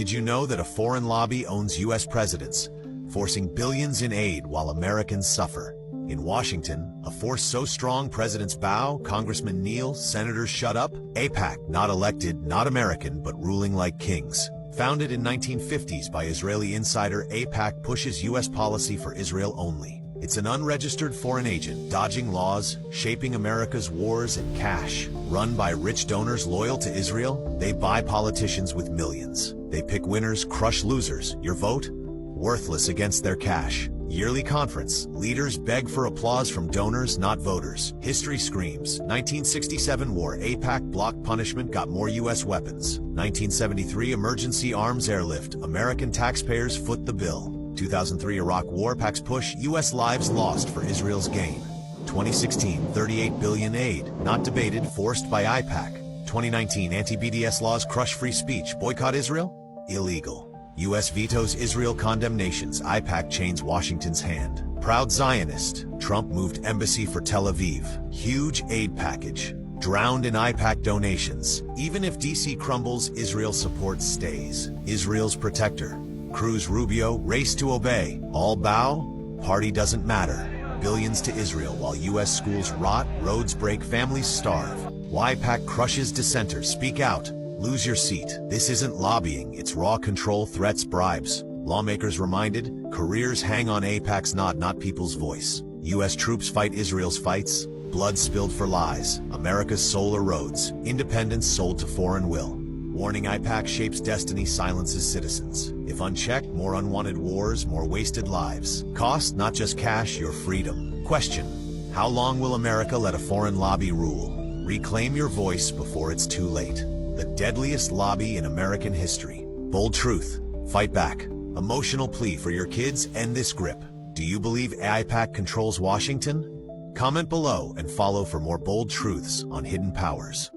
Did you know that a foreign lobby owns U.S. presidents, forcing billions in aid while Americans suffer? In Washington, a force so strong presidents bow, congressmen kneel, senators shut up. AIPAC, not elected, not American, but ruling like kings. Founded in 1950s by Israeli insider, AIPAC pushes U.S. policy for Israel only. It's an unregistered foreign agent, dodging laws, shaping America's wars and cash. Run by rich donors loyal to Israel, they buy politicians with millions. They pick winners, crush losers. Your vote? Worthless against their cash. Yearly conference. Leaders beg for applause from donors, not voters. History screams. 1967 war. AIPAC blocked punishment, got more U.S. weapons. 1973 emergency arms airlift. American taxpayers foot the bill. 2003 Iraq war. AIPAC's push. U.S. lives lost for Israel's gain. 2016 $38 billion aid. Not debated, forced by AIPAC. 2019 anti-BDS laws crush free speech. Boycott Israel? Illegal. U.S. vetoes Israel condemnations. AIPAC chains Washington's hand. Proud Zionist. Trump moved embassy for Tel Aviv. Huge aid package. Drowned in AIPAC donations. Even if D.C. crumbles, Israel support stays. Israel's protector. Cruz Rubio, race to obey. All bow, party doesn't matter. Billions to Israel while U.S. schools rot, roads break, families starve. Why AIPAC crushes dissenters? Speak out. Lose your seat. This isn't lobbying, it's raw control, threats, bribes. Lawmakers reminded, careers hang on AIPAC's nod, not people's voice. U.S. troops fight Israel's fights, blood spilled for lies. America's soul erodes, independence sold to foreign will. Warning: AIPAC shapes destiny, silences citizens. If unchecked, more unwanted wars, more wasted lives. Cost, not just cash, your freedom. Question: how long will America let a foreign lobby rule? Reclaim your voice before it's too late. The deadliest lobby in American history. Bold truth. Fight back. Emotional plea for your kids: end this grip. Do you believe AIPAC controls Washington? Comment below and follow for more bold truths on Hidden Powers.